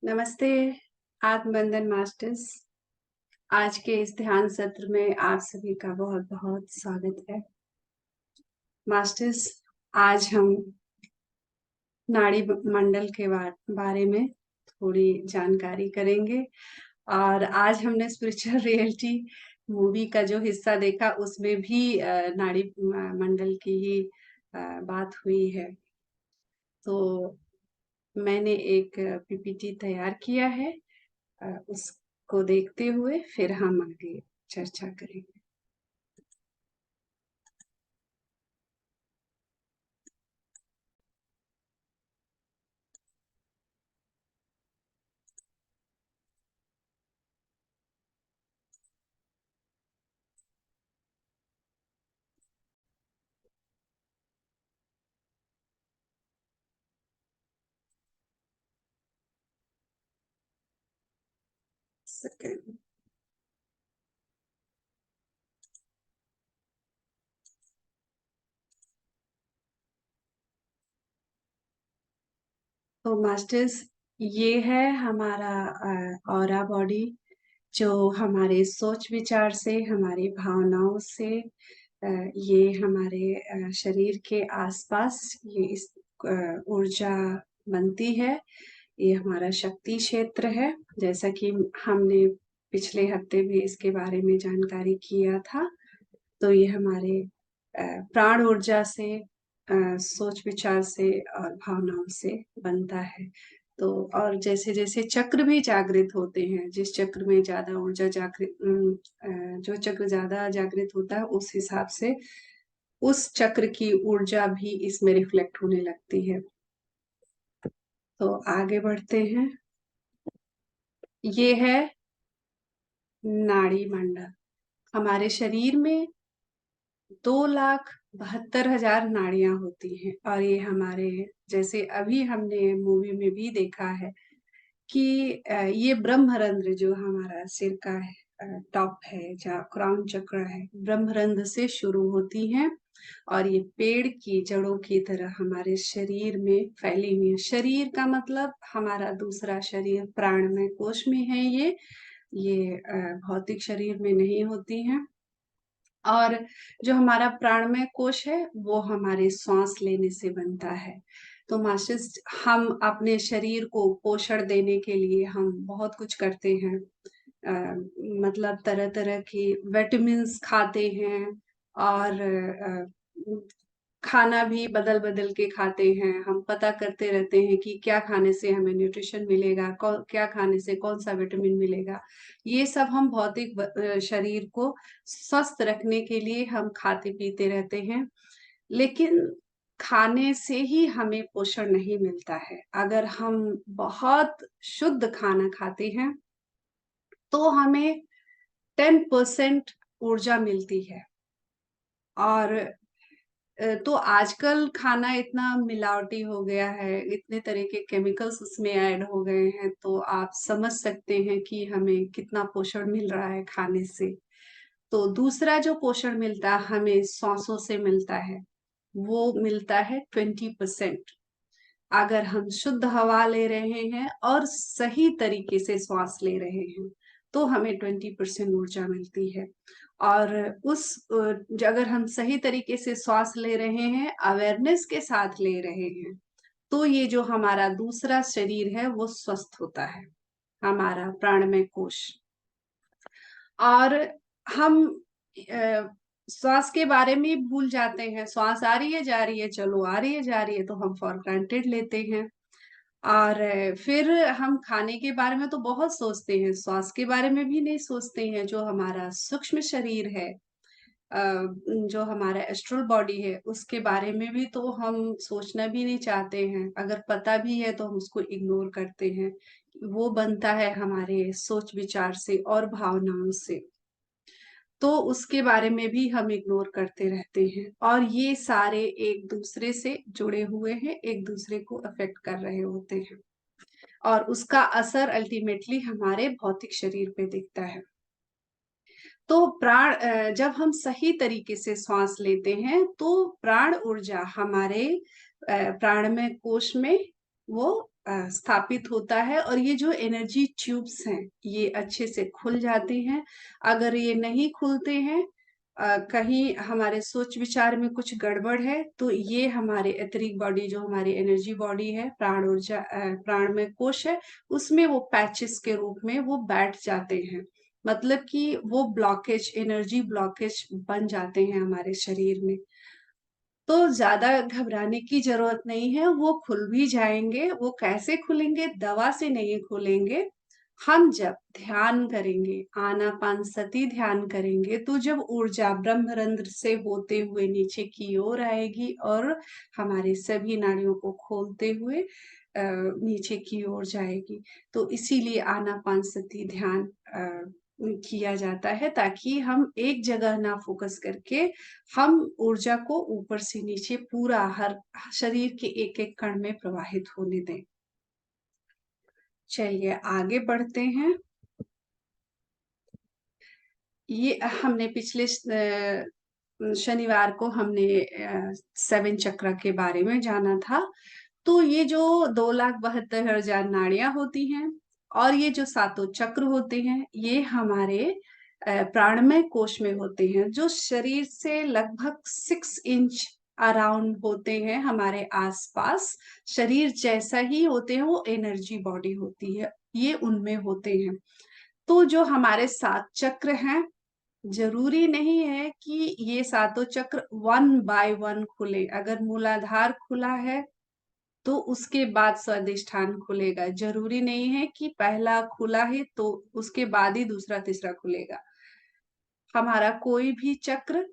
नमस्ते आत्मबंधन मास्टर्स। आज के इस ध्यान सत्र में आप सभी का बहुत बहुत स्वागत है। मास्टर्स, आज हम नाड़ी मंडल के बारे में थोड़ी जानकारी करेंगे। और आज हमने स्पिरिचुअल रियलिटी मूवी का जो हिस्सा देखा उसमें भी नाड़ी मंडल की ही बात हुई है। तो मैंने एक पीपीटी तैयार किया है, उसको देखते हुए फिर हम आगे चर्चा करेंगे। सेकंड। तो मास्टर्स, ये है हमारा ऑरा बॉडी, जो हमारे सोच विचार से, हमारी भावनाओं से, ये हमारे शरीर के आसपास ये इस ऊर्जा बनती है। ये हमारा शक्ति क्षेत्र है। जैसा कि हमने पिछले हफ्ते भी इसके बारे में जानकारी किया था। तो ये हमारे प्राण ऊर्जा से, सोच विचार से और भावनाओं से बनता है। तो और जैसे जैसे चक्र भी जागृत होते हैं, जिस चक्र में ज्यादा ऊर्जा जागृत जो चक्र ज्यादा जागृत होता है, उस हिसाब से उस चक्र की ऊर्जा भी इसमें रिफ्लेक्ट होने लगती है। तो आगे बढ़ते हैं। ये है नाड़ी मंडल। हमारे शरीर में 2,72,000 नाड़ियां होती हैं। और ये हमारे, जैसे अभी हमने मूवी में भी देखा है कि ये ब्रह्मरंध्र जो हमारा सिर का टॉप है, जहाँ क्राउन चक्र है, ब्रह्मरंध्र से शुरू होती हैं और ये पेड़ की जड़ों की तरह हमारे शरीर में फैली हुई है। शरीर का मतलब हमारा दूसरा शरीर प्राणमय कोश में है। ये भौतिक शरीर में नहीं होती हैं। और जो हमारा प्राणमय कोश है वो हमारे सांस लेने से बनता है। तो मास्टर्स, हम अपने शरीर को पोषण देने के लिए हम बहुत कुछ करते हैं। मतलब तरह तरह की विटामिन्स खाते हैं और खाना भी बदल बदल के खाते हैं। हम पता करते रहते हैं कि क्या खाने से हमें न्यूट्रिशन मिलेगा, क्या खाने से कौन सा विटामिन मिलेगा। ये सब हम भौतिक शरीर को स्वस्थ रखने के लिए हम खाते पीते रहते हैं। लेकिन खाने से ही हमें पोषण नहीं मिलता है। अगर हम बहुत शुद्ध खाना खाते हैं तो हमें 10% ऊर्जा मिलती है। और तो आजकल खाना इतना मिलावटी हो गया है, इतने तरह के केमिकल्स उसमें ऐड हो गए हैं, तो आप समझ सकते हैं कि हमें कितना पोषण मिल रहा है खाने से। तो दूसरा जो पोषण मिलता है हमें सांसों से मिलता है, वो मिलता है 20%। अगर हम शुद्ध हवा ले रहे हैं और सही तरीके से श्वास ले रहे हैं तो हमें 20% ऊर्जा मिलती है। और अगर हम सही तरीके से श्वास ले रहे हैं, अवेयरनेस के साथ ले रहे हैं, तो ये जो हमारा दूसरा शरीर है वो स्वस्थ होता है, हमारा प्राणमय कोश। और हम श्वास के बारे में भूल जाते हैं। श्वास आ रही है जा रही है, चलो आ रही है जा रही है, तो हम फॉर ग्रांटेड लेते हैं। और फिर हम खाने के बारे में तो बहुत सोचते हैं, श्वास के बारे में भी नहीं सोचते हैं। जो हमारा सूक्ष्म शरीर है, जो हमारा एस्ट्रल बॉडी है, उसके बारे में भी तो हम सोचना भी नहीं चाहते हैं। अगर पता भी है तो हम उसको इग्नोर करते हैं। वो बनता है हमारे सोच विचार से और भावनाओं से। तो उसके बारे में भी हम इग्नोर करते रहते हैं। और ये सारे एक दूसरे से जुड़े हुए हैं, एक दूसरे को अफेक्ट कर रहे होते हैं। और उसका असर अल्टीमेटली हमारे भौतिक शरीर पे दिखता है। तो जब हम सही तरीके से श्वास लेते हैं तो प्राण ऊर्जा हमारे प्राणमय कोश में वो स्थापित होता है और ये जो एनर्जी ट्यूब्स हैं ये अच्छे से खुल जाते हैं। अगर ये नहीं खुलते हैं, कहीं हमारे सोच विचार में कुछ गड़बड़ है, तो ये हमारे एथरिक बॉडी, जो हमारी एनर्जी बॉडी है, प्राण ऊर्जा, प्राणमय कोश है, उसमें वो पैचेस के रूप में वो बैठ जाते हैं। मतलब कि वो ब्लॉकेज, एनर्जी ब्लॉकेज बन जाते हैं हमारे शरीर में। तो ज़्यादा घबराने की ज़रूरत नहीं है, वो खुल भी जाएँगे। वो कैसे खुलेंगे? दवा से नहीं खुलेंगे। हम जब ध्यान करेंगे, आनापानसति ध्यान करेंगे, तो जब ऊर्जा ब्रह्मरंध्र से होते हुए नीचे की ओर आएगी और हमारे सभी नाड़ियों को खोलते हुए नीचे की ओर जाएगी। तो इसीलिए आनापानसति ध्यान किया जाता है, ताकि हम एक जगह ना फोकस करके हम ऊर्जा को ऊपर से नीचे पूरा हर शरीर के एक-एक कण में प्रवाहित होने दें। चलिए आगे बढ़ते हैं। ये हमने पिछले शनिवार को हमने 7 चक्र के बारे में जाना था। तो ये जो 2,72,000 नाड़ियाँ होती हैं और ये जो सातों चक्र होते हैं, ये हमारे प्राणमय कोश में होते हैं, जो शरीर से लगभग 6 इंच अराउंड होते हैं, हमारे आसपास शरीर जैसा ही होते हैं, वो एनर्जी बॉडी होती है, ये उनमें होते हैं। तो जो हमारे 7 चक्र हैं, जरूरी नहीं है कि ये सातों चक्र 1 बाय 1 खुले। अगर मूलाधार खुला है तो उसके बाद स्वादिष्ठान खुलेगा। जरूरी नहीं है कि पहला खुला है तो उसके बाद ही दूसरा तीसरा खुलेगा। हमारा कोई भी चक्र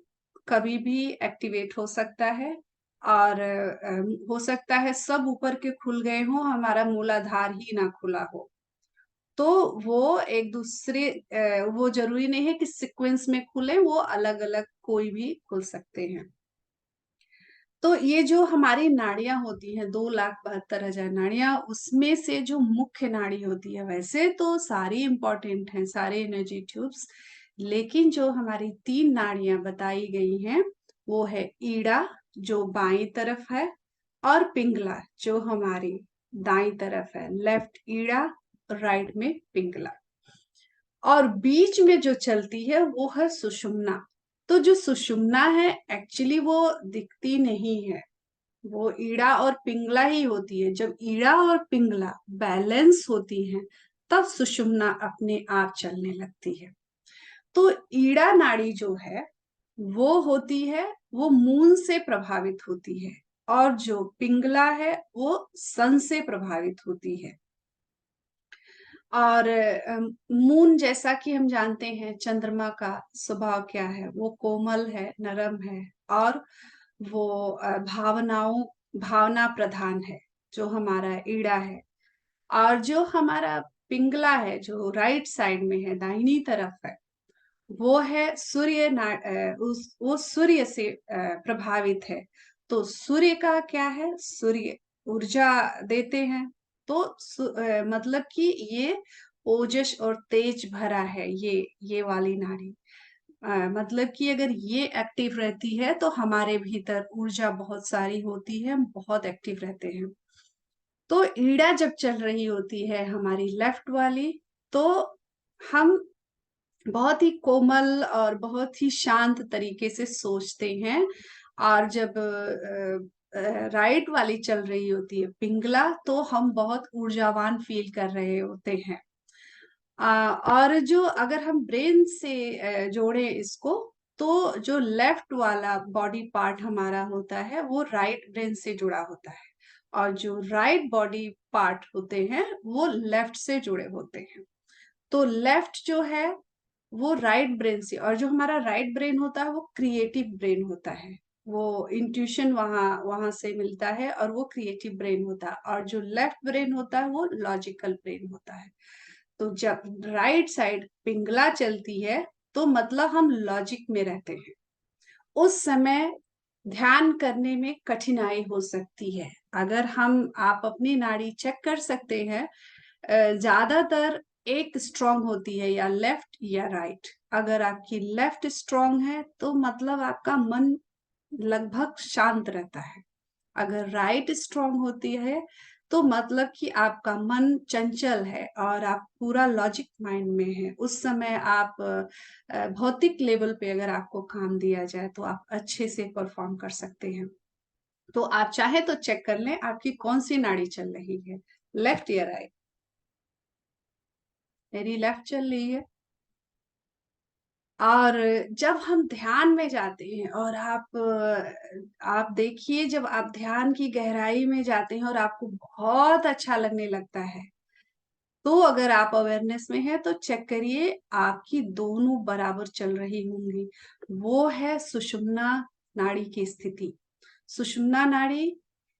कभी भी एक्टिवेट हो सकता है और हो सकता है सब ऊपर के खुल गए हों, हमारा मूलाधार ही ना खुला हो। तो वो एक दूसरे वो जरूरी नहीं है कि सीक्वेंस में खुले, वो अलग-अलग कोई भी खुल सकते हैं। तो ये जो हमारी नाड़ियाँ होती हैं, 2,72,000 नाड़ियाँ, उसमें से जो मुख्य नाड़ी होती है, वैसे तो सारी इम्पोर्टेंट हैं, सारे एनर्जी ट्यूब्स, लेकिन जो हमारी 3 नाड़ियाँ बताई गई हैं, वो है ईड़ा, जो बाईं तरफ है, और पिंगला, जो हमारी दाईं तरफ है। लेफ्ट ईड़ा, राइट में पिंगला। और बीच में जो चलती है वो है सुषुम्ना। तो जो सुषुम्ना है एक्चुअली वो दिखती नहीं है, वो ईड़ा और पिंगला ही होती है। जब ईड़ा और पिंगला बैलेंस होती हैं, तब सुषुम्ना अपने आप चलने लगती है। तो ईड़ा नाड़ी जो है वो होती है, वो मून से प्रभावित होती है, और जो पिंगला है वो सन से प्रभावित होती है। और मून, जैसा कि हम जानते हैं, चंद्रमा का स्वभाव क्या है, वो कोमल है, नरम है, और वो भावना प्रधान है, जो हमारा ईड़ा है। और जो हमारा पिंगला है, जो राइट साइड में है, दाहिनी तरफ है, वो है वो सूर्य से प्रभावित है। तो सूर्य का क्या है, सूर्य ऊर्जा देते हैं। तो मतलब कि ये ओजस और तेज भरा है, ये वाली नाड़ी। मतलब कि अगर ये एक्टिव रहती है तो हमारे भीतर ऊर्जा बहुत सारी होती है, हम बहुत एक्टिव रहते हैं। तो ईड़ा जब चल रही होती है हमारी लेफ्ट वाली, तो हम बहुत ही कोमल और बहुत ही शांत तरीके से सोचते हैं। और जब राइट वाली चल रही होती है पिंगला, तो हम बहुत ऊर्जावान फील कर रहे होते हैं। और जो अगर हम ब्रेन से जोड़े इसको, तो जो लेफ्ट वाला बॉडी पार्ट हमारा होता है वो राइट ब्रेन से जुड़ा होता है, और जो राइट बॉडी पार्ट होते हैं वो लेफ्ट से जुड़े होते हैं। तो लेफ्ट जो है वो राइट ब्रेन से, और जो हमारा राइट ब्रेन होता है वो क्रिएटिव ब्रेन होता है, वो इंट्यूशन वहां वहां से मिलता है, और वो क्रिएटिव ब्रेन होता है। और जो लेफ्ट ब्रेन होता है वो लॉजिकल ब्रेन होता है। तो जब राइट साइड पिंगला चलती है, तो मतलब हम लॉजिक में रहते हैं। उस समय ध्यान करने में कठिनाई हो सकती है। अगर आप अपनी नाड़ी चेक कर सकते हैं, ज्यादातर एक स्ट्रांग होती है, या लेफ्ट या राइट। अगर आपकी लेफ्ट स्ट्रांग है तो मतलब आपका मन लगभग शांत रहता है। अगर राइट स्ट्रांग होती है तो मतलब कि आपका मन चंचल है और आप पूरा लॉजिक माइंड में है। उस समय आप भौतिक लेवल पे अगर आपको काम दिया जाए तो आप अच्छे से परफॉर्म कर सकते हैं। तो आप चाहे तो चेक कर लें आपकी कौन सी नाड़ी चल रही है, लेफ्ट या राइट। मेरी लेफ्ट चल रही है। और जब हम ध्यान में जाते हैं और आप देखिए, जब आप ध्यान की गहराई में जाते हैं और आपको बहुत अच्छा लगने लगता है, तो अगर आप अवेयरनेस में हैं तो चेक करिए आपकी दोनों बराबर चल रही होंगी। वो है सुषुम्ना नाड़ी की स्थिति। सुषुम्ना नाड़ी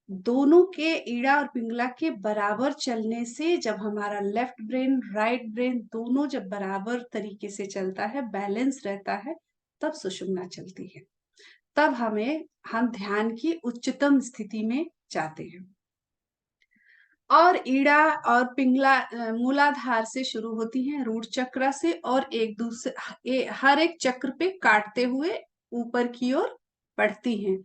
दोनों के ईड़ा और पिंगला के बराबर चलने से, जब हमारा लेफ्ट ब्रेन राइट ब्रेन दोनों जब बराबर तरीके से चलता है, बैलेंस रहता है, तब सुषुम्ना चलती है। तब हम ध्यान की उच्चतम स्थिति में जाते हैं। और ईड़ा और पिंगला मूलाधार से शुरू होती हैं, रूट चक्र से, और एक दूसरे हर एक चक्र पे काटते हुए ऊपर की ओर बढ़ती हैं।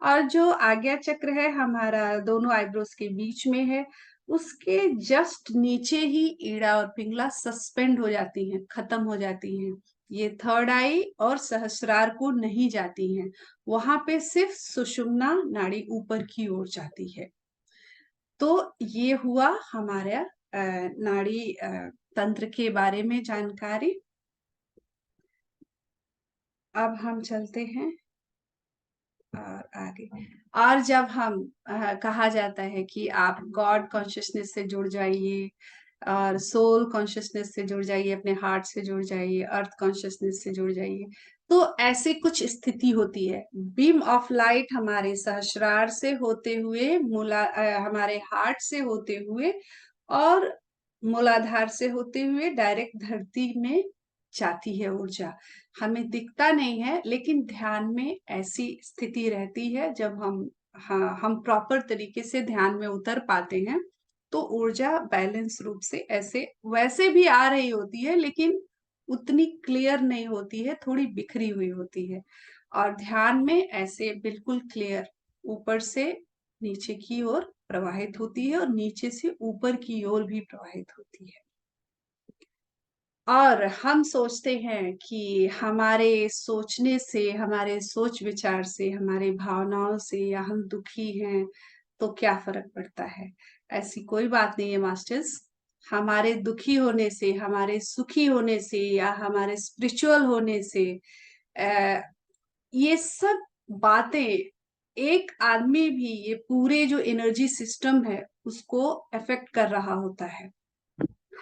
और जो आज्ञा चक्र है हमारा दोनों आईब्रोज के बीच में है, उसके जस्ट नीचे ही ईड़ा और पिंगला सस्पेंड हो जाती हैं, खत्म हो जाती हैं। ये थर्ड आई और सहस्रार को नहीं जाती हैं, वहां पे सिर्फ सुषुम्ना नाड़ी ऊपर की ओर जाती है। तो ये हुआ हमारा नाड़ी तंत्र के बारे में जानकारी। अब हम चलते हैं और आगे। और जब हम कहा जाता है कि आप गॉड कॉन्शियसनेस से जुड़ जाइए और सोल कॉन्शियसनेस से जुड़ जाइए, अपने हार्ट से जुड़ जाइए, अर्थ कॉन्शियसनेस से जुड़ जाइए, तो ऐसी कुछ स्थिति होती है। बीम ऑफ लाइट हमारे सहस्रार से होते हुए हमारे हार्ट से होते हुए और मूलाधार से होते हुए डायरेक्ट धरती में जाती है ऊर्जा। हमें दिखता नहीं है, लेकिन ध्यान में ऐसी स्थिति रहती है जब हम प्रॉपर तरीके से ध्यान में उतर पाते हैं, तो ऊर्जा बैलेंस रूप से ऐसे वैसे भी आ रही होती है, लेकिन उतनी क्लियर नहीं होती है, थोड़ी बिखरी हुई होती है। और ध्यान में ऐसे बिल्कुल क्लियर ऊपर से नीचे की ओर प्रवाहित होती है और नीचे से ऊपर की ओर भी प्रवाहित होती है। और हम सोचते हैं कि हमारे सोचने से, हमारे सोच विचार से, हमारे भावनाओं से, या हम दुखी हैं तो क्या फर्क पड़ता है। ऐसी कोई बात नहीं है मास्टर्स। हमारे दुखी होने से, हमारे सुखी होने से, या हमारे स्पिरिचुअल होने से, अ, ये सब बातें, एक आदमी भी ये पूरे जो एनर्जी सिस्टम है उसको अफेक्ट कर रहा होता है।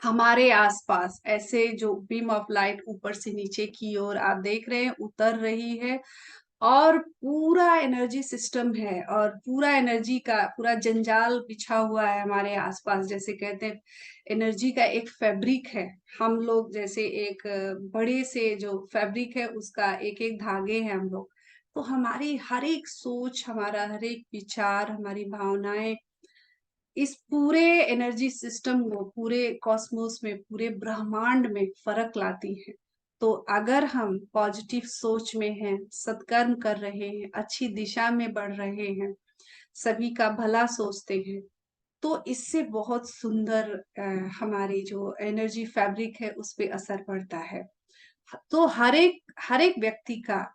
हमारे आसपास ऐसे जो बीम ऑफ लाइट ऊपर से नीचे की ओर आप देख रहे हैं उतर रही है, और पूरा एनर्जी सिस्टम है, और पूरा एनर्जी का पूरा जंजाल बिछा हुआ है हमारे आसपास। जैसे कहते हैं एनर्जी का एक फैब्रिक है, हम लोग जैसे एक बड़े से जो फैब्रिक है उसका एक एक धागे हैं हम लोग। तो हमारी हर एक सोच, हमारा हर एक विचार, हमारी भावनाएं इस पूरे एनर्जी सिस्टम को, पूरे कॉस्मोस में, पूरे ब्रह्मांड में फर्क लाती है। तो अगर हम पॉजिटिव सोच में हैं, सत्कर्म कर रहे हैं, अच्छी दिशा में बढ़ रहे हैं, सभी का भला सोचते हैं, तो इससे बहुत सुंदर हमारी जो एनर्जी फैब्रिक है उस पे असर पड़ता है। तो हर एक व्यक्ति का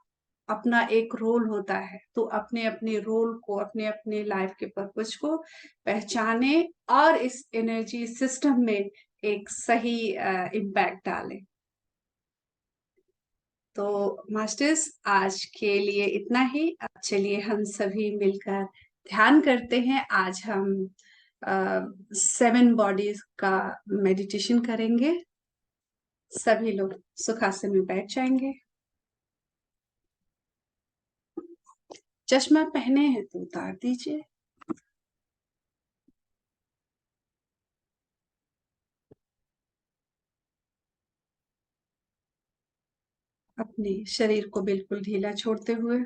अपना एक रोल होता है, तो अपने अपने रोल को, अपने अपने लाइफ के पर्पस को पहचाने और इस एनर्जी सिस्टम में एक सही इम्पैक्ट डालें। तो मास्टर्स आज के लिए इतना ही। अब चलिए हम सभी मिलकर ध्यान करते हैं। आज हम 7 बॉडीज का मेडिटेशन करेंगे। सभी लोग सुखासन में बैठ जाएंगे। चश्मा पहने हैं तो उतार दीजिए। अपने शरीर को बिल्कुल ढीला छोड़ते हुए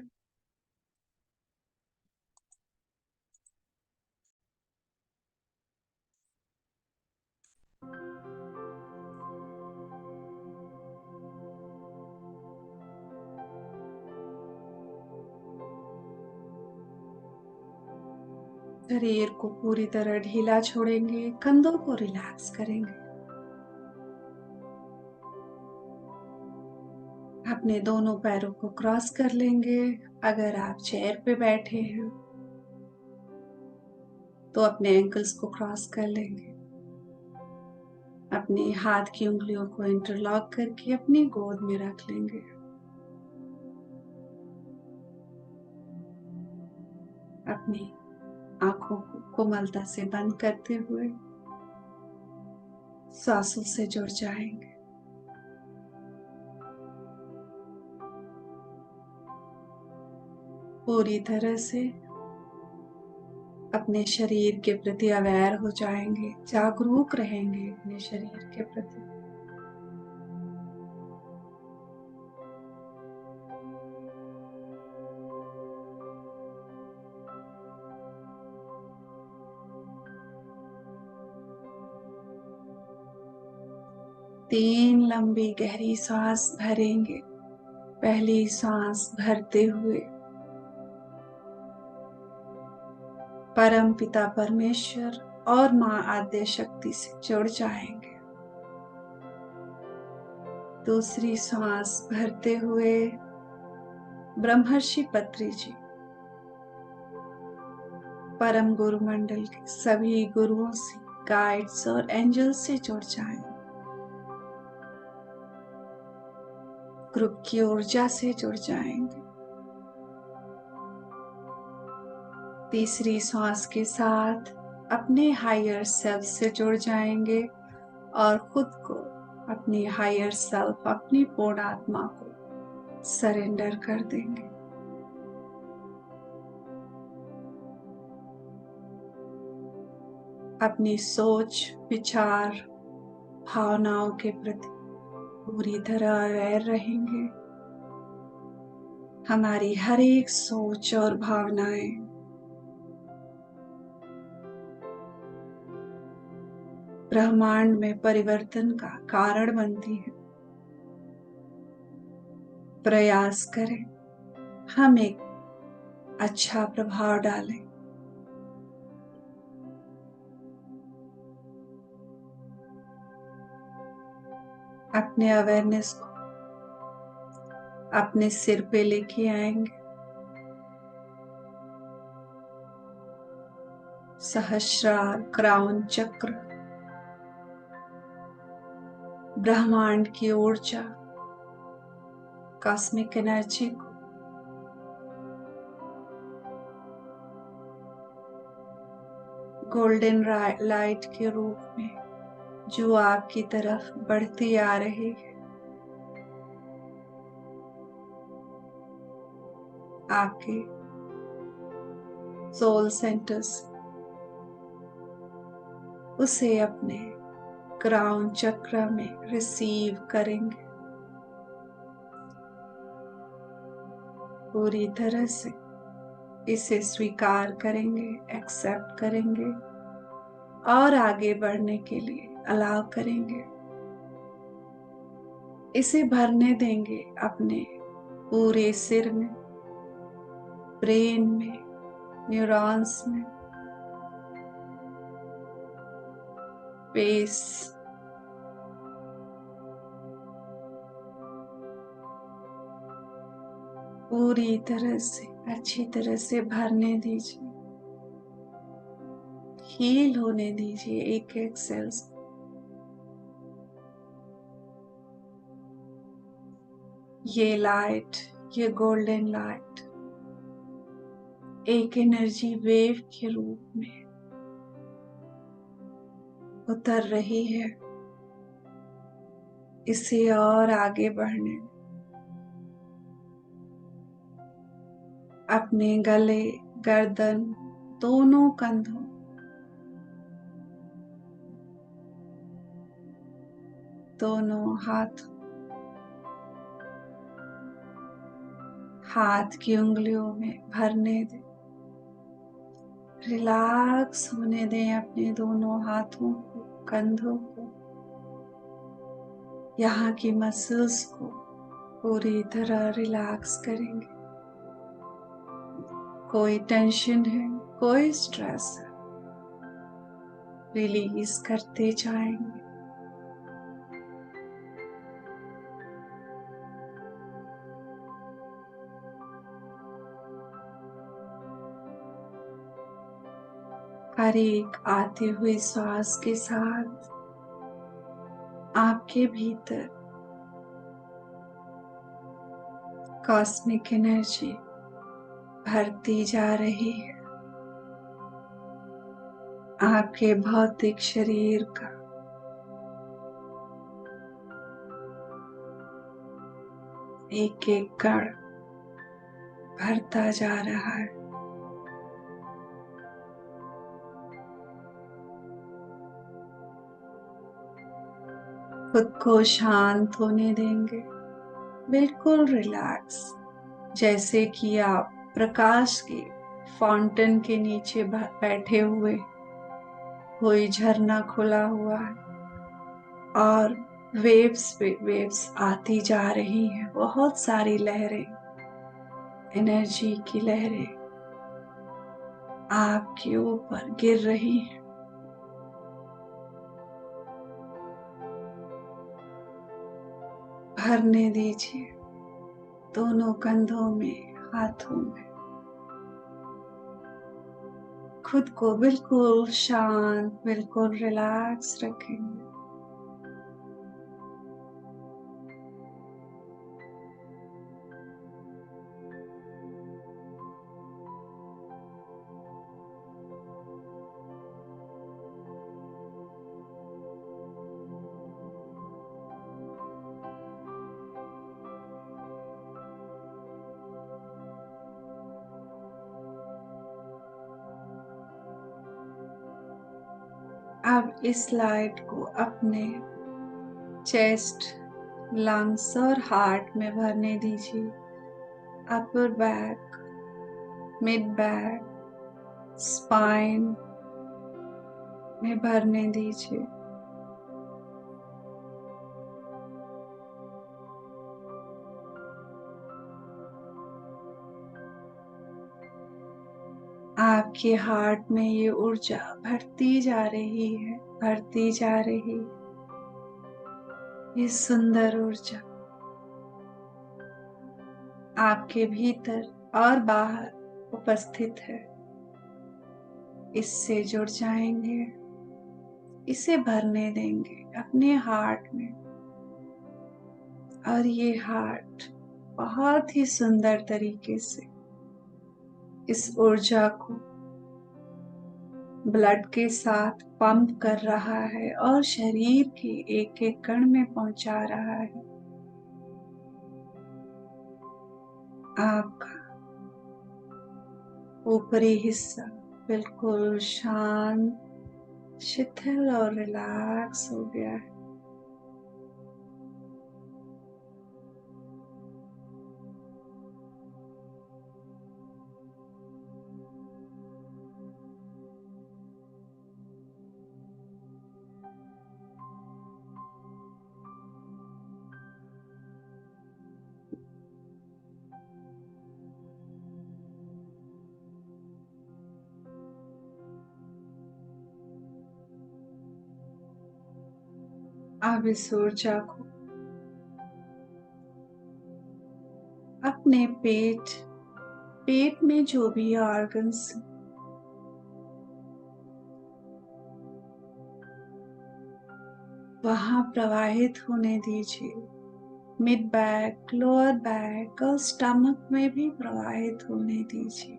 शरीर को पूरी तरह ढीला छोड़ेंगे, कंधों को रिलैक्स करेंगे। अपने दोनों पैरों को क्रॉस कर लेंगे। अगर आप चेयर पे बैठे हैं तो अपने एंकल्स को क्रॉस कर लेंगे। अपने हाथ की उंगलियों को इंटरलॉक करके अपनी गोद में रख लेंगे। अपनी आंखों को कोमलता से बंद करते हुए सांसों से जुड़ जाएंगे। पूरी तरह से अपने शरीर के प्रति अवेयर हो जाएंगे, जागरूक रहेंगे अपने शरीर के प्रति। तीन लंबी गहरी सांस भरेंगे। पहली सांस भरते हुए परम पिता परमेश्वर और मां आद्य शक्ति से जुड़ जाएंगे। दूसरी सांस भरते हुए ब्रह्मर्षि पत्री जी, परम गुरु मंडल के सभी गुरुओं से, गाइड्स और एंजल्स से जुड़ जाएं। ग्रुप की ऊर्जा से जुड़ जाएंगे। तीसरी सांस के साथ अपने हायर सेल्फ से जुड़ जाएंगे और खुद को, अपनी हायर सेल्फ, अपनी पूर्ण आत्मा को सरेंडर कर देंगे। अपनी सोच, विचार, भावनाओं के प्रति पूरी तरह अवेयर रहेंगे। हमारी हर एक सोच और भावनाएं ब्रह्मांड में परिवर्तन का कारण बनती है। प्रयास करें हम एक अच्छा प्रभाव डालें। अपने अवेयरनेस को अपने सिर पे लेके आएंगे। सहस्रार क्राउन चक्र, ब्रह्मांड की ऊर्जा, कॉस्मिक एनर्जी को गोल्डन लाइट के रूप में जो आपकी तरफ बढ़ती आ रही है, आपके सोल सेंटर्स, उसे अपने क्राउन चक्र में रिसीव करेंगे। पूरी तरह से इसे स्वीकार करेंगे, एक्सेप्ट करेंगे और आगे बढ़ने के लिए अलाउ करेंगे। इसे भरने देंगे अपने पूरे सिर में, ब्रेन में, न्यूरॉन्स में, फेस, पूरी तरह से अच्छी तरह से भरने दीजिए। हील होने दीजिए एक एक सेल्स। ये लाइट, ये गोल्डन लाइट एक एनर्जी वेव के रूप में उतर रही है। इसे और आगे बढ़ने, अपने गले, गर्दन, दोनों कंधों, दोनों हाथ की उंगलियों में भरने दें। रिलैक्स होने दें अपने दोनों हाथों को, कंधों को, यहाँ की मसल्स को पूरी तरह रिलैक्स करेंगे। कोई टेंशन है कोई स्ट्रेस रिलीज करते जाएंगे। हर एक आती हुई सांस के साथ आपके भीतर कॉस्मिक एनर्जी भरती जा रही है। आपके भौतिक शरीर का एक एक कण भरता जा रहा है। खुद को शांत होने देंगे, बिल्कुल रिलैक्स, जैसे कि आप प्रकाश के फाउंटेन के नीचे बैठे हुए, कोई झरना खुला हुआ है और वेव्स पे वेव्स आती जा रही हैं, बहुत सारी लहरें, एनर्जी की लहरें आपके ऊपर गिर रही हैं। भरने दीजिए दोनों कंधों में, हाथों में। खुद को बिल्कुल शांत, बिल्कुल रिलैक्स रखेंगे। अब इस लाइट को अपने चेस्ट, लंग्स और हार्ट में भरने दीजिए। Upper back, mid back, spine में भरने दीजिए। आपके हार्ट में ये ऊर्जा भरती जा रही है, भरती जा रही है। ये सुंदर ऊर्जा आपके भीतर और बाहर उपस्थित है। इससे जुड़ जाएंगे, इसे भरने देंगे अपने हार्ट में। और ये हार्ट बहुत ही सुंदर तरीके से इस ऊर्जा को ब्लड के साथ पंप कर रहा है और शरीर के एक एक कण में पहुंचा रहा है। आपका ऊपरी हिस्सा बिल्कुल शांत, शिथिल और रिलैक्स हो गया है। अब इस ऊर्जा को अपने पेट में जो भी ऑर्गन्स वहां प्रवाहित होने दीजिए। मिड बैक, लोअर बैक और स्टमक में भी प्रवाहित होने दीजिए।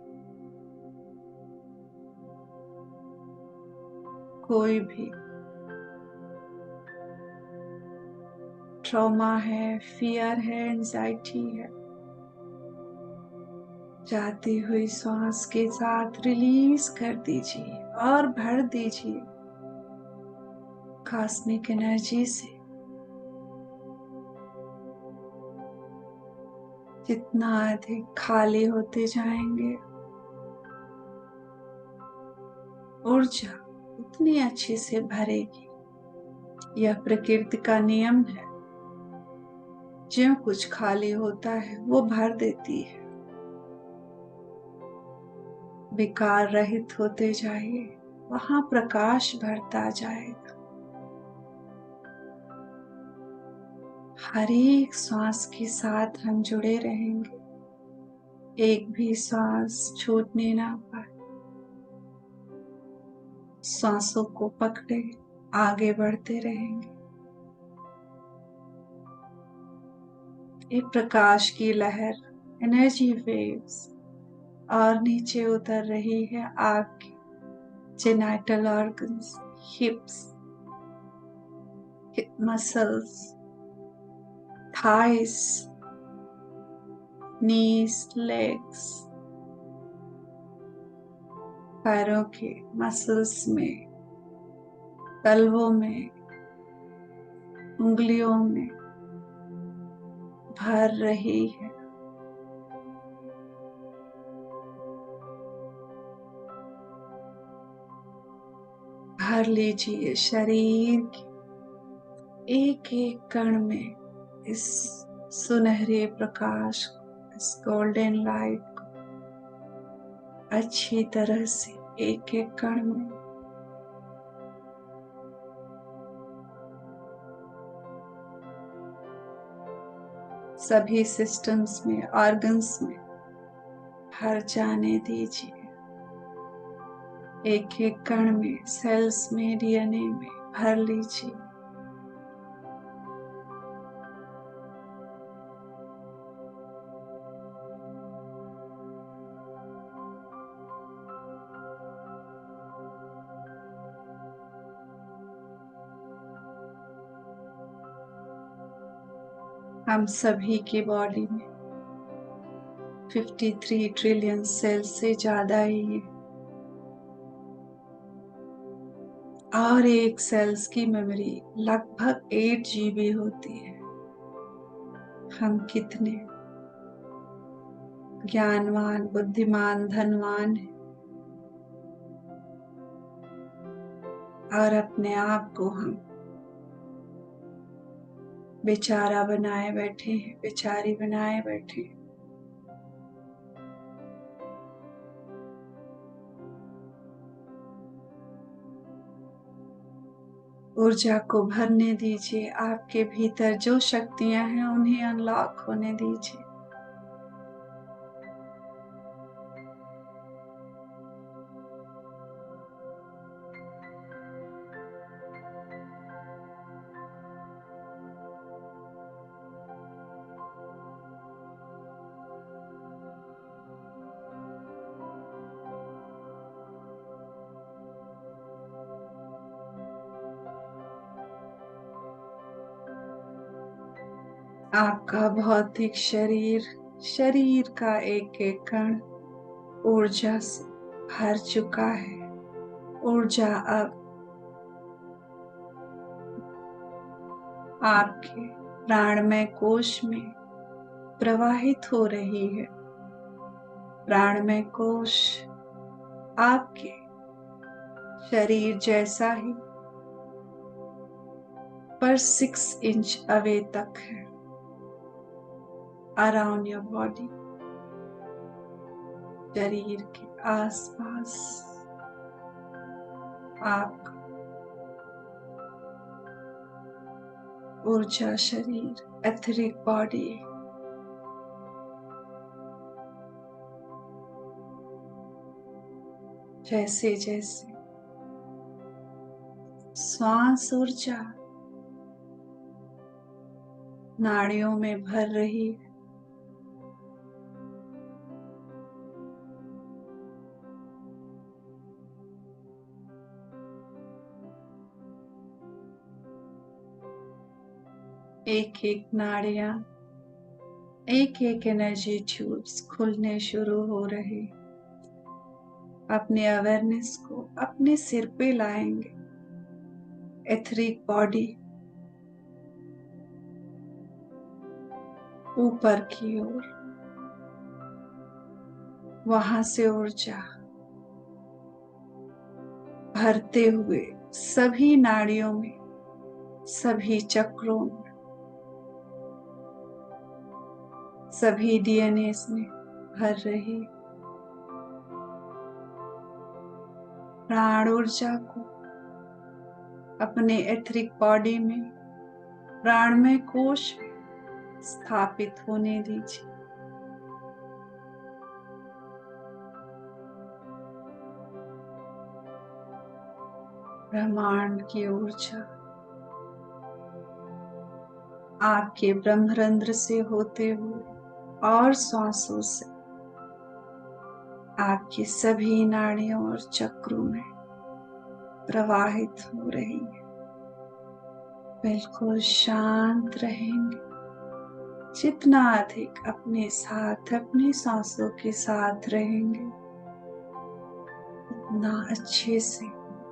कोई भी ट्रॉमा है, फियर है, एंजाइटी है, जाती हुई सांस के साथ रिलीज कर दीजिए और भर दीजिए कॉस्मिक एनर्जी से। जितना अधिक खाली होते जाएंगे, ऊर्जा उतनी अच्छे से भरेगी। यह प्रकृति का नियम है, जो कुछ खाली होता है वो भर देती है। विकार रहित होते जाइए, वहां प्रकाश बढ़ता जाएगा। हर एक श्वास के साथ हम जुड़े रहेंगे, एक भी श्वास छूटने ना पाए। सांसों को पकड़े आगे बढ़ते रहेंगे। एक प्रकाश की लहर, एनर्जी वेव्स और नीचे उतर रही है आपके genital organs, hips, hip muscles, thighs, knees, legs, पैरों के मसल्स में, तलवों में, उंगलियों में भर रही है। भर लीजिए शरीर के एक एक कण में इस सुनहरे प्रकाश को, इस गोल्डन लाइट को अच्छी तरह से एक एक कण में। सभी सिस्टम्स में, ऑर्गन्स में भर जाने दीजिए। एक एक कण में, सेल्स में, डीएनए में भर लीजिए। हम सभी की बॉडी में 53 ट्रिलियन सेल्स से ज्यादा ही है, और एक सेल्स की मेमोरी लगभग 8 GB होती है। हम कितने ज्ञानवान, बुद्धिमान, धनवान हैं, और अपने आप को हम बेचारा बनाए बैठे हैं, बेचारी बनाए बैठे हैं। ऊर्जा को भरने दीजिए। आपके भीतर जो शक्तियां हैं उन्हें अनलॉक होने दीजिए। आपका भौतिक शरीर, शरीर का एक एक कण ऊर्जा से भर चुका है। ऊर्जा अब आपके प्राणमय कोश में प्रवाहित हो रही है। प्राणमय कोश आपके शरीर जैसा ही पर 6 इंच अवे तक है। अराउंड योर बॉडी, शरीर के आसपास आपका ऊर्जा शरीर, एथरिक बॉडी जैसे जैसे श्वास ऊर्जा नाड़ियों में भर रही है, एक एक नाड़ियां, एक एक एनर्जी ट्यूब्स खुलने शुरू हो रही। अपने अवेयरनेस को अपने सिर पे लाएंगे। एथरिक बॉडी ऊपर की ओर, वहां से ऊर्जा भरते हुए सभी नाड़ियों में, सभी चक्रों में, सभी डीएनए में भर रही। प्राण ऊर्जा को अपने एथरिक बॉडी में, प्राणमय कोश में स्थापित होने दीजिए। ब्रह्मांड की ऊर्जा आपके ब्रह्मरंध्र से होते हुए और श्वासों से आपकी सभी नाड़ियों और चक्रों में प्रवाहित हो रही है। बिल्कुल शांत रहेंगे। जितना अधिक अपने साथ, अपनी सांसों के साथ रहेंगे, उतना अच्छे से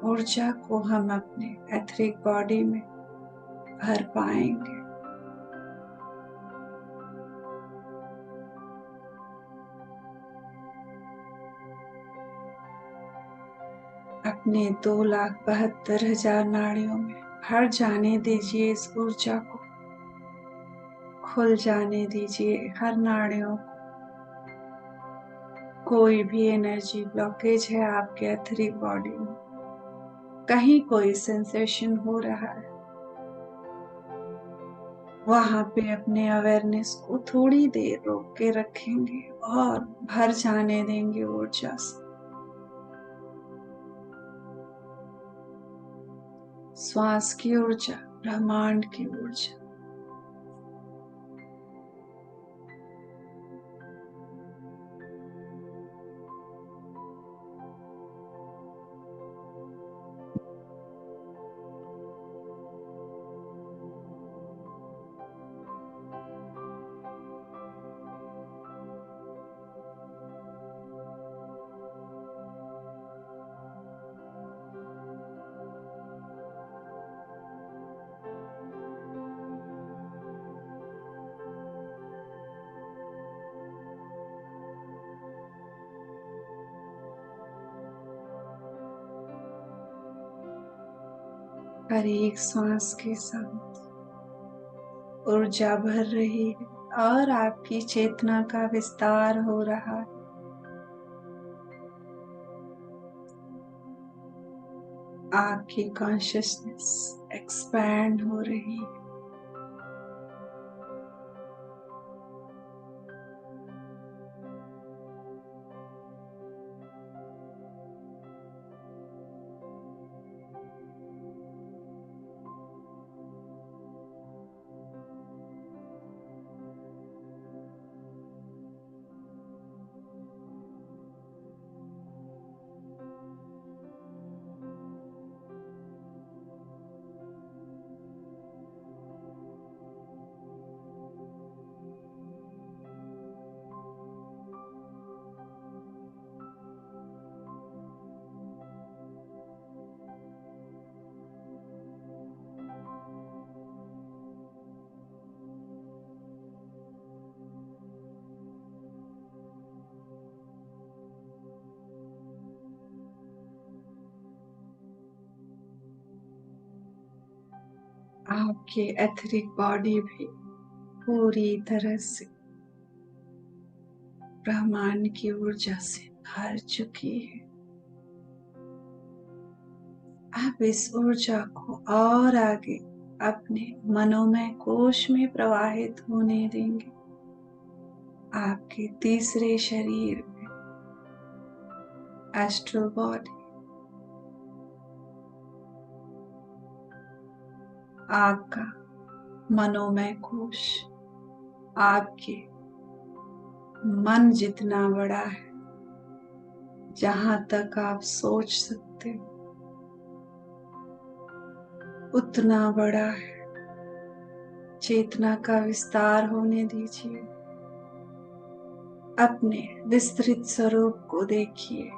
ऊर्जा को हम अपने एथरिक बॉडी में भर पाएंगे। अपने 2,72,000 नाड़ियों में भर जाने दीजिए इस ऊर्जा को। खुल जाने दीजिए हर नाड़ियों को। कोई भी एनर्जी ब्लॉकेज है आपके एथरिक बॉडी में, कहीं कोई सेंसेशन हो रहा है, वहां पे अपने अवेयरनेस को थोड़ी देर रोक के रखेंगे और भर जाने देंगे ऊर्जा से। श्वास की ऊर्जा, ब्रह्मांड की ऊर्जा। हर एक सांस के साथ ऊर्जा भर रही है और आपकी चेतना का विस्तार हो रहा है। आपकी कॉन्शियसनेस एक्सपैंड हो रही है। आपके एथरिक बॉडी भी पूरी तरह से ब्रह्मांड की ऊर्जा से भर चुकी है। आप इस ऊर्जा को और आगे अपने मनोमय कोश में प्रवाहित होने देंगे। आपके तीसरे शरीर में, एस्ट्रल बॉडी, आपका मनोमय कोश आपके मन जितना बड़ा है, जहां तक आप सोच सकते हो उतना बड़ा है। चेतना का विस्तार होने दीजिए। अपने विस्तृत स्वरूप को देखिए।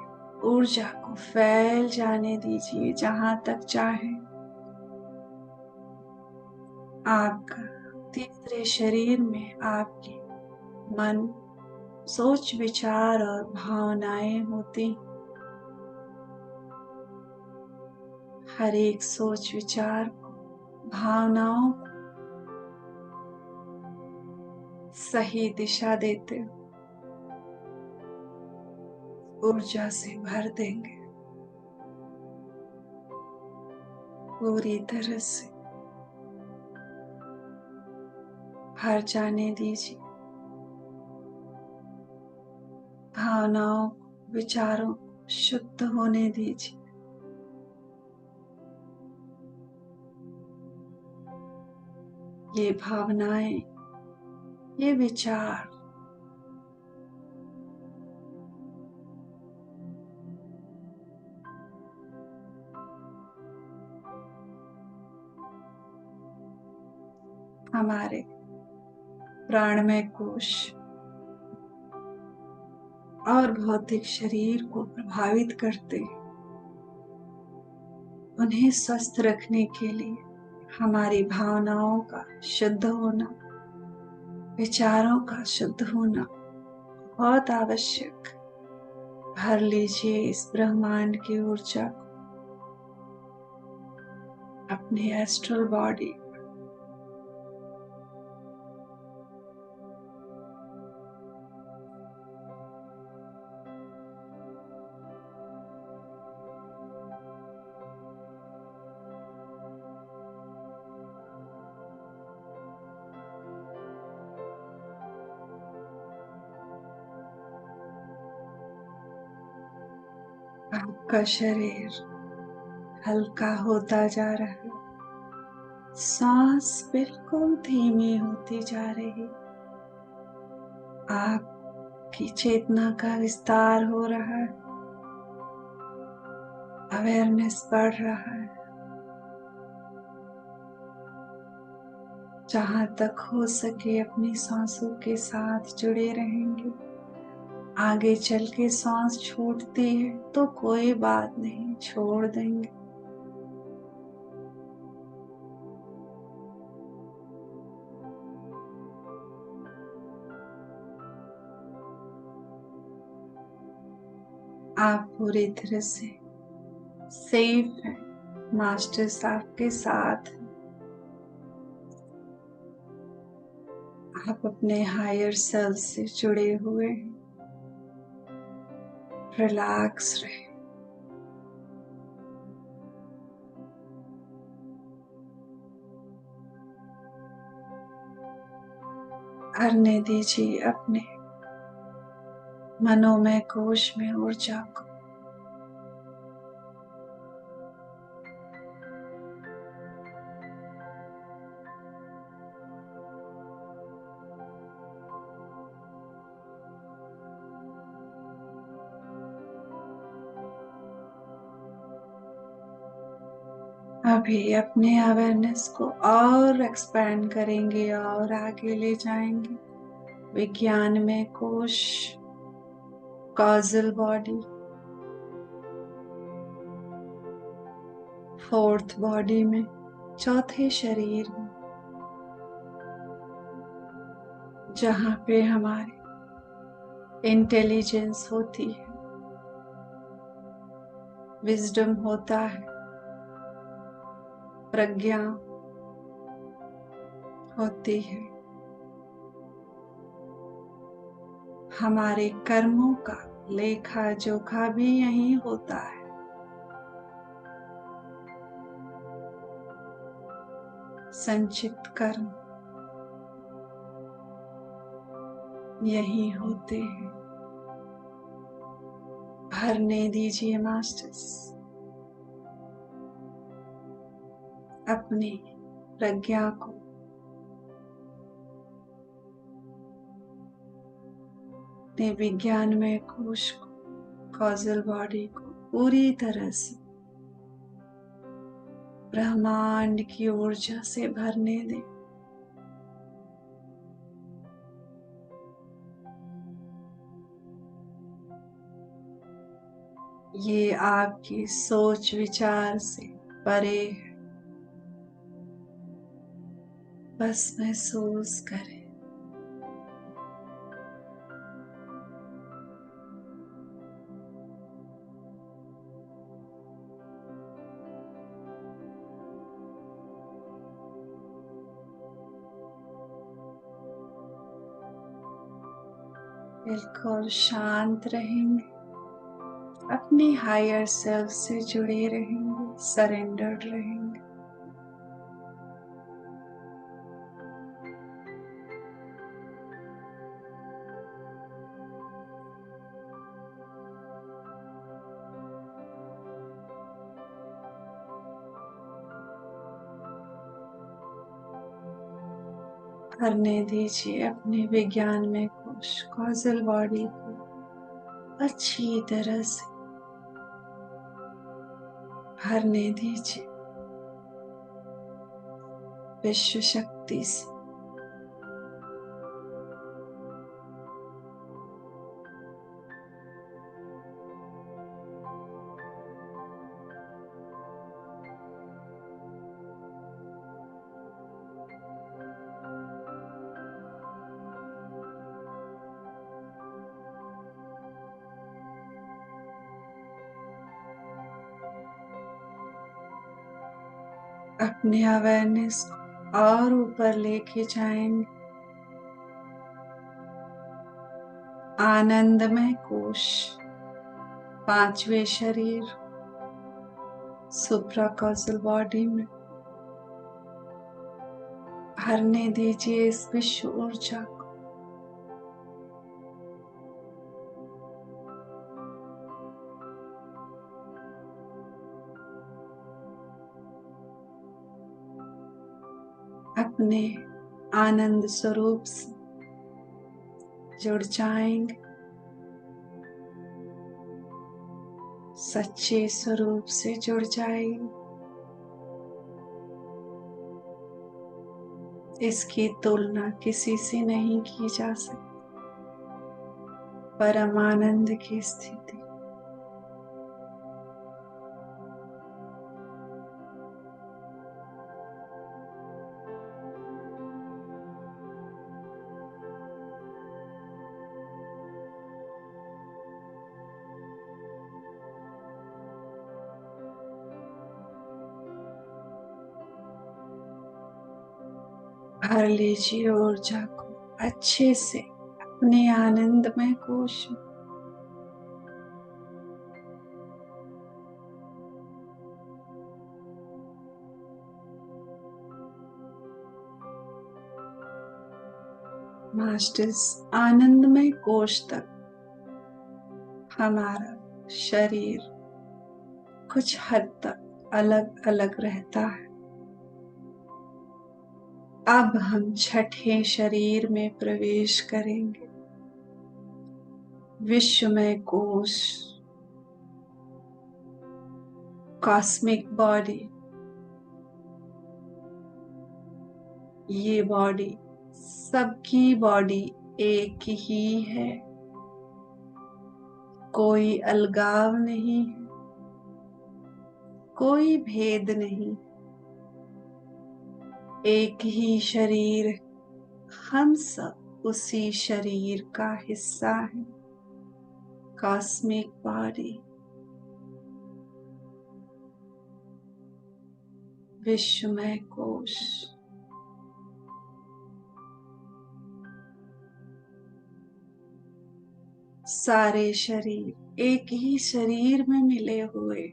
ऊर्जा को फैल जाने दीजिए जहां तक चाहे। आपका तीसरे शरीर में आपके मन, सोच, विचार और भावनाएं होती। हर एक सोच, विचार को, भावनाओं को सही दिशा देते हो, ऊर्जा से भर देंगे। पूरी तरह से भर जाने दीजिए। भावनाओं, विचारों शुद्ध होने दीजिए। ये भावनाएं, ये विचार हमारे प्राणमय कोश और भौतिक शरीर को प्रभावित करते हैं। उन्हें स्वस्थ रखने के लिए हमारी भावनाओं का शुद्ध होना, विचारों का शुद्ध होना बहुत आवश्यक। भर लीजिए इस ब्रह्मांड की ऊर्जा को अपनी एस्ट्रल बॉडी। आपका शरीर हल्का होता जा रहा है। सांस बिल्कुल धीमी होती जा रही। आपकी चेतना का विस्तार हो रहा है। अवेयरनेस बढ़ रहा है। जहां तक हो सके अपनी सांसों के साथ जुड़े रहेंगे। आगे चल के सांस छूटती है तो कोई बात नहीं, छोड़ देंगे। आप पूरी तरह से सेफ हैं। मास्टर्स आपके साथ हैं। आप अपने हायर सेल्फ से जुड़े हुए हैं। रिलैक्स रहे। भरने दीजिए अपने मनोमय कोश में ऊर्जा को। अभी अपने अवेयरनेस को और एक्सपैंड करेंगे और आगे ले जाएंगे। विज्ञान में कोश, कॉजल बॉडी, फोर्थ बॉडी में, चौथे शरीर में, जहां पे हमारी इंटेलिजेंस होती है, विजडम होता है, प्रज्ञा होती है। हमारे कर्मों का लेखा जोखा भी यही होता है। संचित कर्म यही होते हैं। भरने दीजिए मास्टर्स अपनी प्रज्ञा को। अपने विज्ञान में कोश को, कॉजल बॉडी को पूरी तरह से ब्रह्मांड की ऊर्जा से भरने दें। ये आपकी सोच विचार से परे है। बस महसूस करें। बिल्कुल शांत रहेंगे। अपने हायर सेल्फ से जुड़े रहेंगे, सरेंडर्ड रहेंगे। भरने दीजिए अपने विज्ञान में कोश कॉजल बॉडी को अच्छी तरह से भरने दीजिए विश्व शक्ति से। अपने अवेयरनेस को और ऊपर लेके जाएंगे। आनंदमय कोश पांचवें शरीर सुप्राकॉजल बॉडी में भरने दीजिए इस विश्व ऊर्जा को। अपने आनंद स्वरूप से जुड़ जाएंगे, सच्चे स्वरूप से जुड़ जाएंगे। इसकी तुलना किसी से नहीं की जा सकती। परम आनंद की स्थिति। भर लीजिए ऊर्जा को अच्छे से अपने आनंदमय कोश में। मास्टर्स आनंदमय कोश तक हमारा शरीर कुछ हद तक अलग अलग रहता है। अब हम छठे शरीर में प्रवेश करेंगे। विश्वमय कोश कॉस्मिक बॉडी। ये बॉडी सबकी बॉडी एक ही है, कोई अलगाव नहीं है, कोई भेद नहीं। एक ही शरीर, हम सब उसी शरीर का हिस्सा है। कॉस्मिक बॉडी विश्वमय कोश सारे शरीर एक ही शरीर में मिले हुए।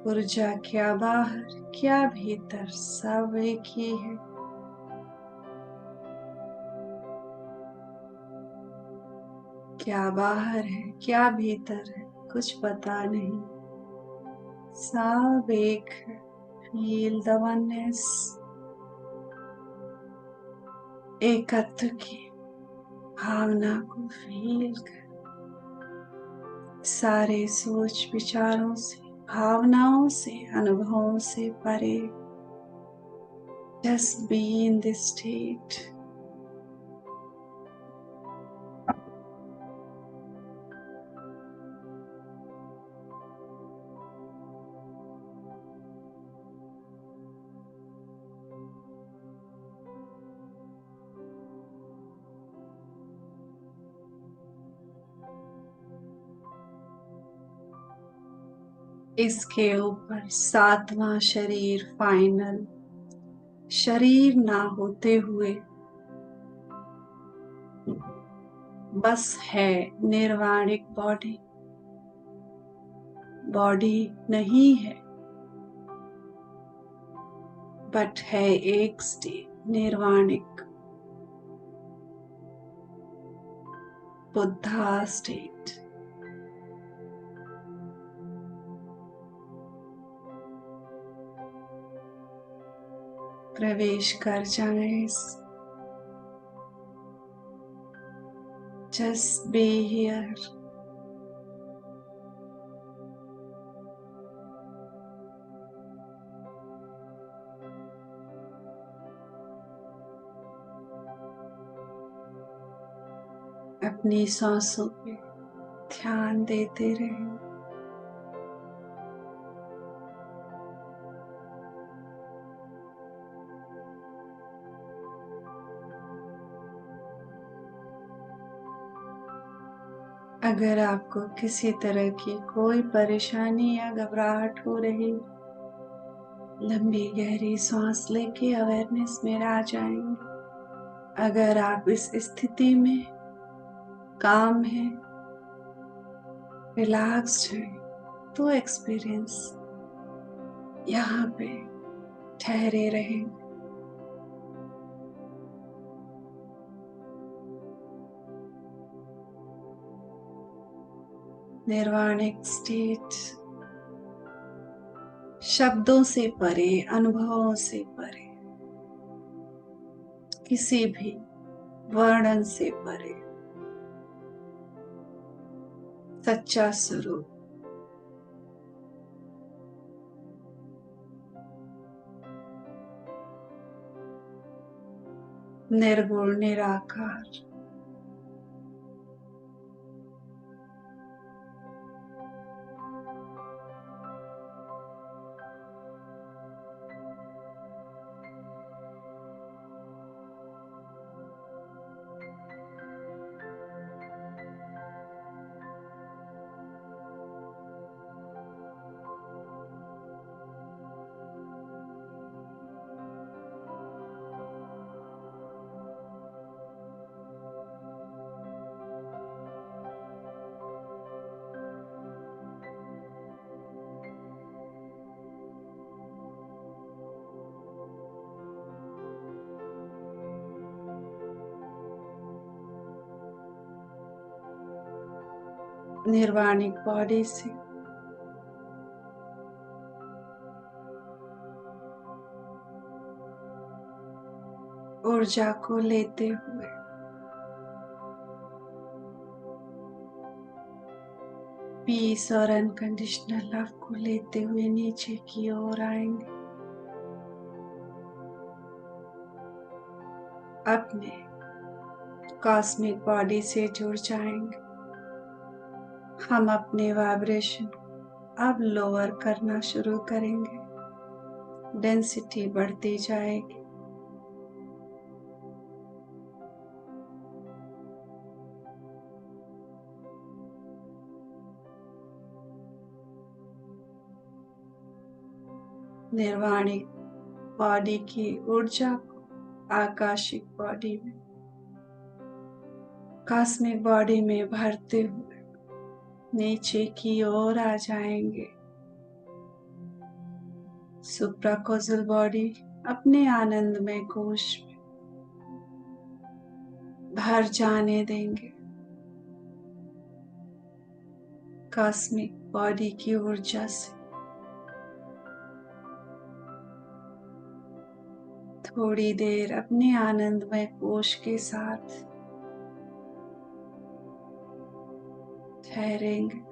ऊर्जा क्या बाहर क्या भीतर सब एक ही है। क्या बाहर है क्या भीतर है कुछ पता नहीं, सब एक है। फील द वननेस, एकत्व की भावना को फील कर। सारे सोच विचारों से, भावनाओं से, अनुभवों से परे। Just be in this state. इसके ऊपर सातवां शरीर फाइनल, शरीर ना होते हुए बस है निर्वाणिक बॉडी। बॉडी नहीं है बट है एक स्टेट निर्वाणिक, बुद्धा स्टेट। प्रवेश कर जाएं। Just be here. अपनी सांसों पे ध्यान देते रहें। अगर आपको किसी तरह की कोई परेशानी या घबराहट हो रही, लंबी गहरी सांस लेके अवेयरनेस में आ जाएंगे। अगर आप इस स्थिति में काम हैं, रिलैक्स्ड हैं, तो एक्सपीरियंस यहाँ पे ठहरे रहेंगे। निर्वाणिक स्टेट शब्दों से परे, अनुभवों से परे, किसी भी वर्णन से परे, सच्चा स्वरूप, निर्गुण निराकार। निर्वाणिक बॉडी से ऊर्जा को लेते हुए पीस और अनकंडीशनल लव को लेते हुए नीचे की ओर आएंगे। अपने कॉस्मिक बॉडी से जुड़ जाएंगे। हम अपने वाइब्रेशन अब लोअर करना शुरू करेंगे। डेंसिटी बढ़ती जाएगी। निर्वाणिक बॉडी की ऊर्जा को आकाशिक बॉडी में, कॉस्मिक बॉडी में भरते हुए नीचे की ओर आ जाएंगे। सुप्राकोजल बॉडी अपने आनंदमय कोश में भर जाने देंगे। कॉस्मिक बॉडी की ऊर्जा से थोड़ी देर अपने आनंदमय कोश के साथ ठहरेंगे।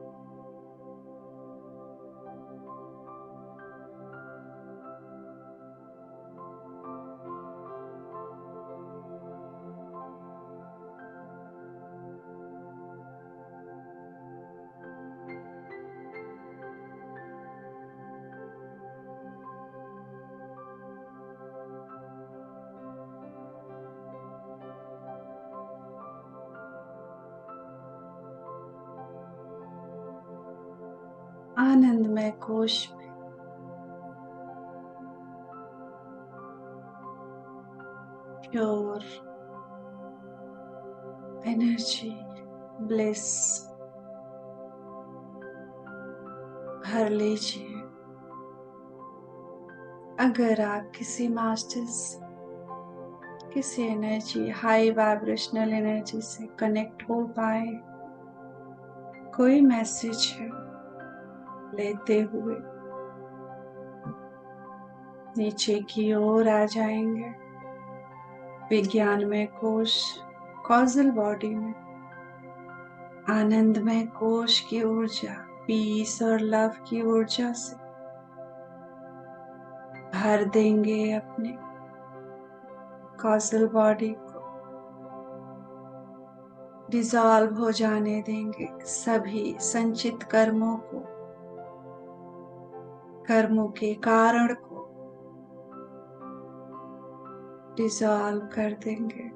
आनंदमय कोश में प्योर एनर्जी, ब्लिस भर लीजिए। अगर आप किसी मास्टर्स, किसी एनर्जी, हाई वाइब्रेशनल एनर्जी से कनेक्ट हो पाए, कोई मैसेज है, लेते हुए नीचे की ओर आ जाएंगे। विज्ञानमय कोश, कॉजल बॉडी में आनंदमय कोश की ऊर्जा, पीस और लव की ऊर्जा से भर देंगे अपने कॉजल बॉडी को। डिसॉल्व हो जाने देंगे सभी संचित कर्मों को, कर्मों के कारण को डिसॉल्व कर देंगे।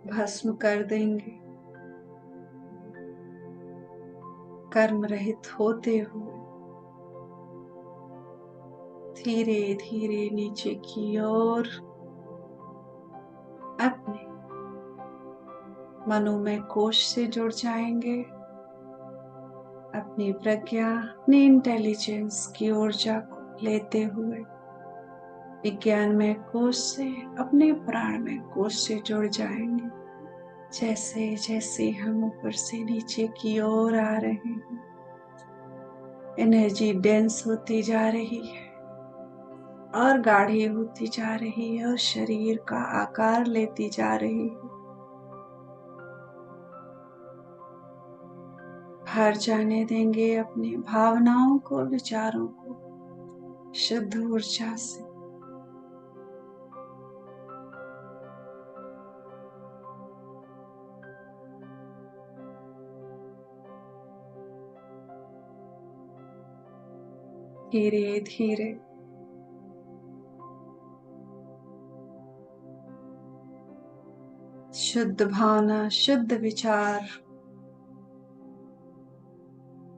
भस्म कर देंगे। कर्म रहित होते हुए धीरे धीरे नीचे की ओर अपने मनोमय कोश से जुड़ जाएंगे। अपनी प्रज्ञा, अपनी इंटेलिजेंस की ऊर्जा को लेते हुए विज्ञानमय कोश से अपने प्राणमय कोश से जुड़ जाएंगे। जैसे जैसे हम ऊपर से नीचे की ओर आ रहे हैं, एनर्जी डेंस होती जा रही है और गाढ़ी होती जा रही है और शरीर का आकार लेती जा रही है। भर जाने देंगे अपनी भावनाओं को, विचारों को शुद्ध ऊर्जा से। धीरे धीरे शुद्ध भावना, शुद्ध विचार,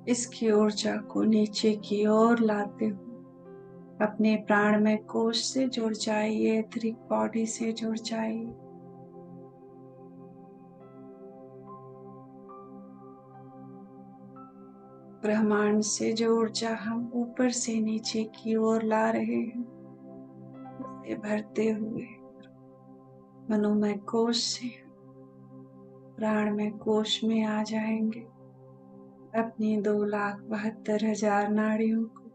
इसकी ऊर्जा को नीचे की ओर लाते हुए अपने प्राणमय कोश से जुड़ जाइए, एथरिक बॉडी से जुड़ जाइए। ब्रह्मांड से जो ऊर्जा हम ऊपर से नीचे की ओर ला रहे हैं, उसे भरते हुए मनोमय कोश से प्राणमय कोश में आ जाएंगे। अपनी 2,72,000 नाड़ियों को,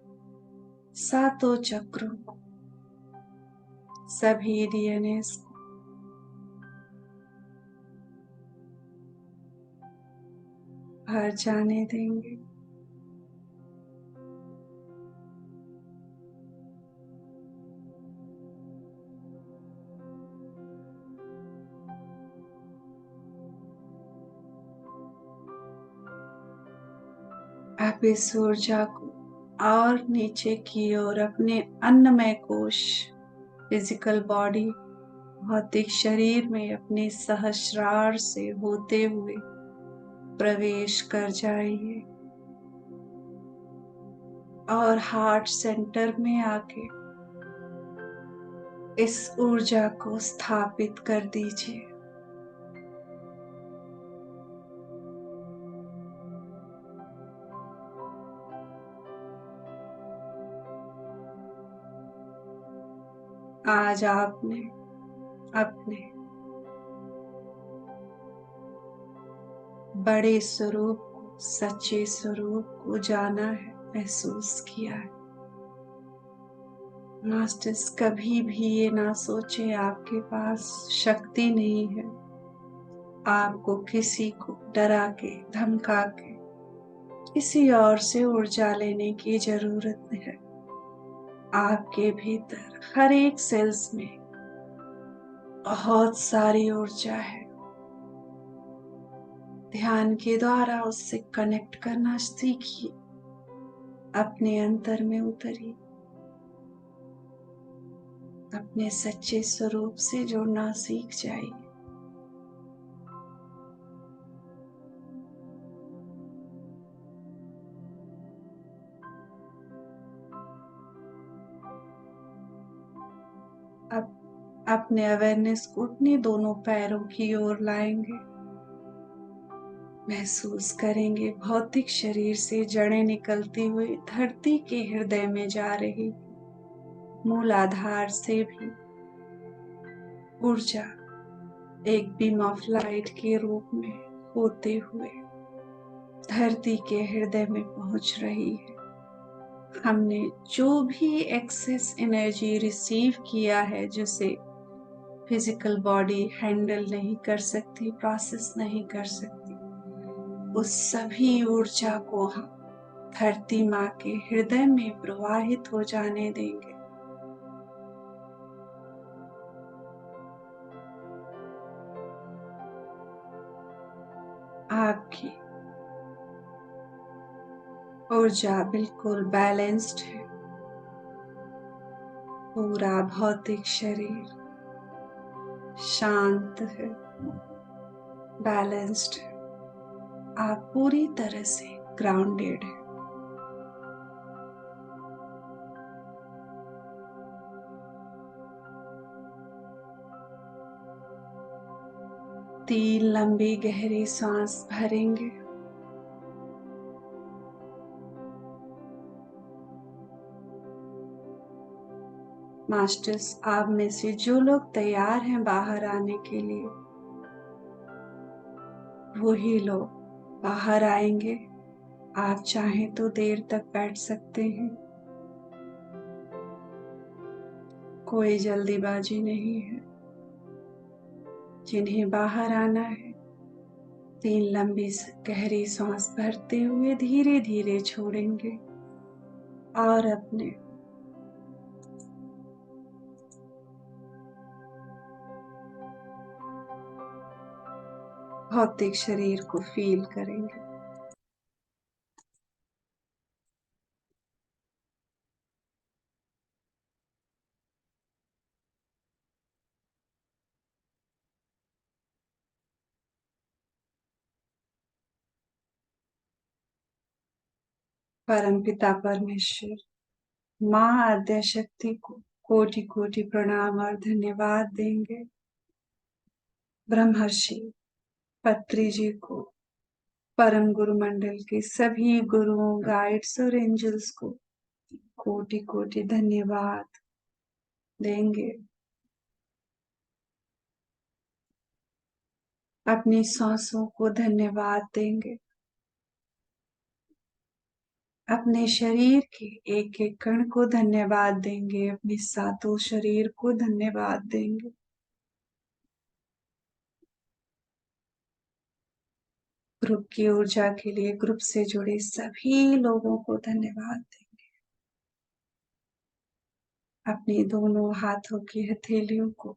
सातों चक्रों को, सभी डीएनएस को भर जाने देंगे। अब इस ऊर्जा को और नीचे की ओर अपने अन्नमय कोश, फिजिकल बॉडी, भौतिक शरीर में अपने सहस्रार से होते हुए प्रवेश कर जाइए और हार्ट सेंटर में आके इस ऊर्जा को स्थापित कर दीजिए। आज आपने अपने बड़े स्वरूप को, सच्चे स्वरूप को जाना है, महसूस किया है। मास्टर्स कभी भी ये ना सोचे आपके पास शक्ति नहीं है। आपको किसी को डरा के, धमका के, किसी और से ऊर्जा लेने की जरूरत है। आपके भीतर हर एक सेल्स में बहुत सारी ऊर्जा है। ध्यान के द्वारा उससे कनेक्ट करना सीखिए। अपने अंतर में उतरिए। अपने सच्चे स्वरूप से जुड़ना सीख जाइए। अपने अवेयरनेस को अपने दोनों पैरों की ओर लाएंगे। महसूस करेंगे भौतिक शरीर से जड़ें निकलती हुई धरती के हृदय में जा रही, मूलाधार से भी ऊर्जा एक बीम ऑफ लाइट के रूप में होते हुए धरती के हृदय में पहुंच रही है। हमने जो भी एक्सेस एनर्जी रिसीव किया है, जिसे फिजिकल बॉडी हैंडल नहीं कर सकती, प्रोसेस नहीं कर सकती, उस सभी ऊर्जा को हम धरती माँ के हृदय में प्रवाहित हो जाने देंगे। आपकी ऊर्जा बिल्कुल बैलेंस्ड है। पूरा भौतिक शरीर शांत है, बैलेंस्ड है। आप पूरी तरह से ग्राउंडेड है। तीन लंबी गहरी सांस भरेंगे। मास्टर्स, आप में से जो लोग तैयार हैं बाहर आने के लिए, वही लोग बाहर आएंगे। आप चाहें तो देर तक बैठ सकते हैं, कोई जल्दीबाजी नहीं है। जिन्हें बाहर आना है, तीन लंबी गहरी सांस भरते हुए धीरे धीरे छोड़ेंगे और अपने भौतिक शरीर को फील करेंगे। परमपिता परमेश्वर, माँ आद्या शक्ति को कोटि कोटि प्रणाम और धन्यवाद देंगे। ब्रह्मर्षि पत्री जी को, परम गुरु मंडल के सभी गुरुओं, गाइड्स और एंजल्स को कोटि कोटि धन्यवाद देंगे। अपनी सांसों को धन्यवाद देंगे। अपने शरीर के एक एक कण को धन्यवाद देंगे। अपने सातों शरीर को धन्यवाद देंगे। ग्रुप की ऊर्जा के लिए ग्रुप से जुड़े सभी लोगों को धन्यवाद देंगे। अपनी दोनों हाथों की हथेलियों को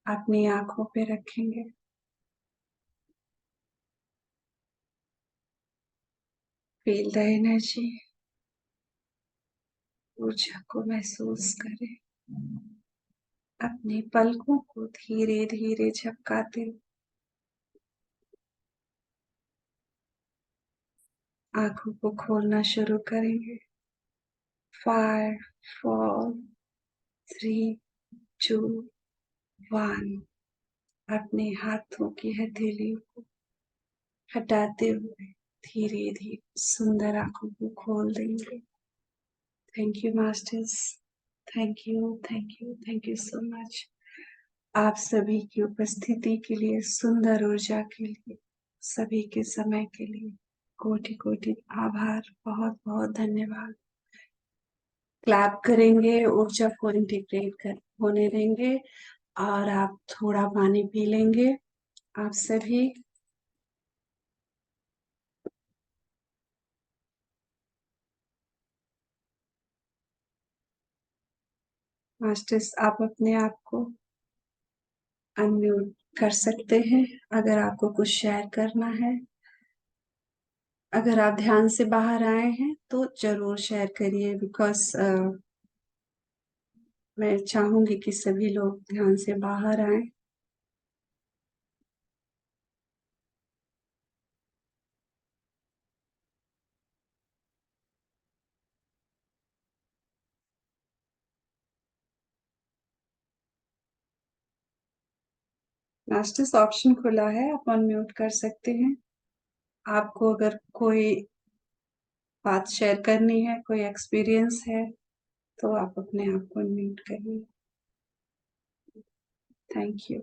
अपनी आंखों पे रखेंगे। फील द एनर्जी, ऊर्जा को महसूस करें। अपने पलकों को धीरे धीरे झपकाते आंखों को खोलना शुरू करेंगे। 5, 4, 3, 2, 1। अपने हाथों की हथेलियों को हटाते हुए धीरे धीरे सुंदर आंखों को खोल देंगे। Thank you masters, thank you, thank you, thank you so much. आप सभी की उपस्थिति के लिए, सुंदर ऊर्जा के लिए, सभी के समय के लिए कोटि कोटि आभार। बहुत बहुत धन्यवाद। क्लैप करेंगे, ऊर्जा को इंटीग्रेट कर होने देंगे और आप थोड़ा पानी पी लेंगे। आप सभी मास्टर्स, आप अपने आप को अनम्यूट कर सकते हैं अगर आपको कुछ शेयर करना है। अगर आप ध्यान से बाहर आए हैं तो जरूर शेयर करिए, बिकॉज मैं चाहूंगी कि सभी लोग ध्यान से बाहर आए। फास्टेस्ट ऑप्शन खुला है, आप अनम्यूट कर सकते हैं। आपको अगर कोई बात शेयर करनी है, कोई एक्सपीरियंस है, तो आप अपने आप को अनम्यूट करिए। Thank you.